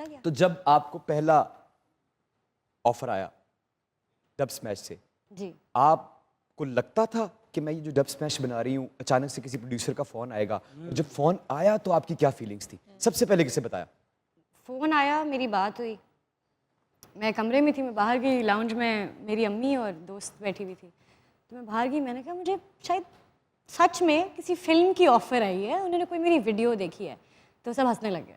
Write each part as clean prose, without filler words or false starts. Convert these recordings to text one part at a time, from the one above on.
था क्या? तो जब आपको पहला ऑफर आया डब स्मैश से, जी आपको लगता था कि मैं ये जो डब स्मैश बना रही हूँ, अचानक से किसी प्रोड्यूसर का फोन आएगा, और जब फोन आया तो आपकी क्या फीलिंग्स थी? सबसे पहले किसे बताया? फ़ोन आया, मेरी बात हुई, मैं कमरे में थी, मैं बाहर गई लाउंज में, मेरी अम्मी और दोस्त बैठी हुई थी, तो मैं बाहर गई, मैंने कहा मुझे शायद सच में किसी फिल्म की ऑफ़र आई है, उन्होंने कोई मेरी वीडियो देखी है, तो सब हंसने लग गए।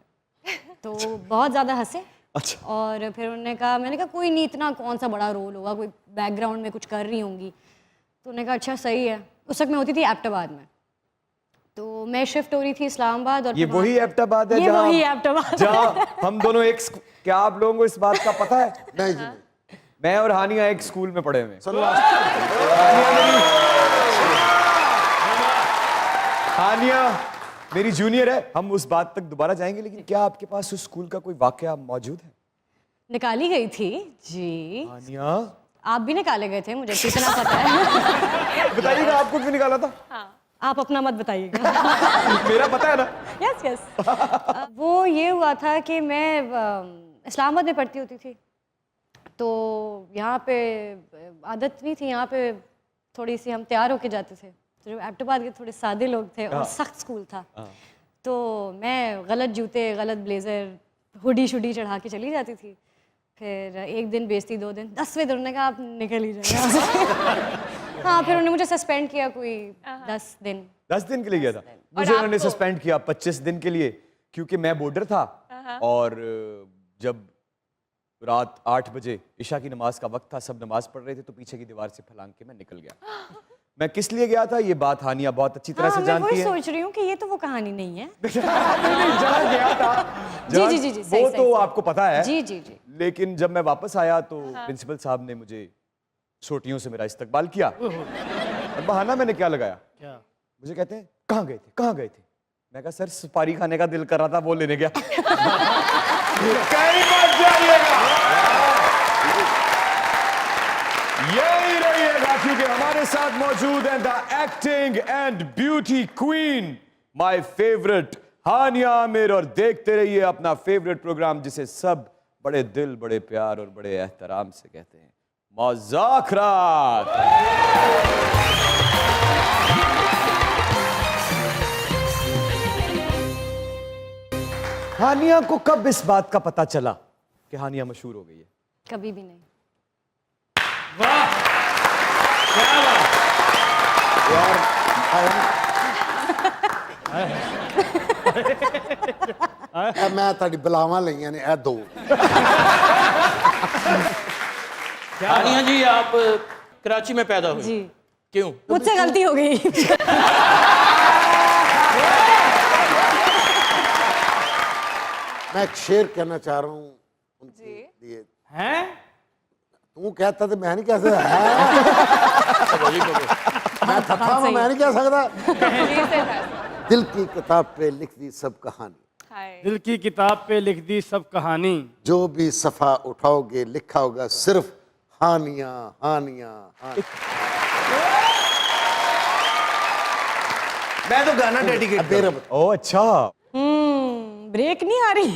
तो बहुत ज़्यादा हंसे। अच्छा। और फिर उन्होंने कहा, मैंने कहा कोई नहीं, इतना कौन सा बड़ा रोल होगा, कोई बैकग्राउंड में कुछ कर रही होंगी। तो उन्होंने कहा अच्छा सही है। उस वक्त मैं होती थी एबटाबाद में, तो मैं शिफ्ट हो रही थी इस्लामाबाद। और ये वही एबटाबाद है ये वही एबटाबाद जहाँ हम दोनों एक क्या आप लोगों को इस बात का पता है? नहीं जी नहीं। मैं और हानिया एक स्कूल में पढ़े हुए हैं। हानिया मेरी जूनियर है, हम उस बात तक दोबारा जाएंगे, लेकिन क्या आपके पास उस स्कूल का कोई वाकया मौजूद है? निकाली गई थी जी। हानिया आप भी निकाले गए थे, मुझे कितना पता है। बताइएगा आपको क्यों निकाला था? आप अपना मत बताइएगा। मेरा पता है ना। Yes yes. वो ये हुआ था कि मैं इस्लामाबाद में पढ़ती होती थी, तो यहाँ पे आदत नहीं थी, यहाँ पे थोड़ी सी हम तैयार होके जाते थे, तो जो एबटाबाद के थोड़े सादे लोग थे और सख्त स्कूल था, तो मैं गलत जूते, गलत ब्लेज़र, हुडी शुडी चढ़ा के चली जाती थी। फिर एक दिन बेइज्जती, 2 दिन, 10वें दिन उन्होंने कहा आप निकल ही जाए। हाँ, फिर उन्होंने मुझे सस्पेंड किया कोई 10 दिन। 10 दिन के लिए गया था मुझे, उन्होंने सस्पेंड किया 25 दिन के लिए, क्योंकि मैं बॉर्डर था और जब रात 8 बजे इशा की नमाज का वक्त था, सब नमाज पढ़ रहे थे, तो पीछे की दीवार से फलांग के मैं निकल गया। मैं किस लिए गया था ये बात हानिया बहुत अच्छी तरह से जानती है। मैं वही सोच रही हूँ कि ये तो वो कहानी नहीं है। जहाँ गया था, जी जी जी, वो तो आपको पता है। जी जी जी। लेकिन जब मैं वापस आया तो प्रिंसिपल साहब ने मुझे सोटियों से मेरा इस्तकबाल किया। और बहाना मैंने क्या लगाया? क्या? मुझे कहते हैं कहाँ गए थे, कहाँ गए थे? मैं कहा सर सुपारी खाने का दिल कर रहा था, वो लेने गया। कहीं मत जाइएगा, यही रहिएगा, क्योंकि हमारे साथ मौजूद है the acting and beauty queen, my favourite Hania Aamir. और देखते रहिए अपना फेवरेट प्रोग्राम, जिसे सब बड़े दिल, बड़े प्यार और बड़े एहतराम से कहते हैं, मुज़ाकरात। हानिया को कब इस बात का पता चला कि हानिया मशहूर हो गई है? कभी भी नहीं। वाह क्या बात। यार मैं ताड़ी बलावां लईयां ने, ए 2 हानिया जी आप कराची में पैदा हुई जी, क्यों? मुझसे गलती हो गई। मैं एक शेर कहना चाह रहा हूँ उनके लिए। हैं? तू कहता तो मैं नहीं कह सकता है। मैं थका हूं, मैं नहीं कह सकता। दिल की किताब पे लिख दी सब कहानी, दिल की किताब पे लिख दी सब कहानी, जो भी सफा उठाओगे लिखा होगा सिर्फ हानिया हानिया हानिया। मैं तो गाना डेडिकेट मेरा ओ अच्छा, ब्रेक नहीं आ रही।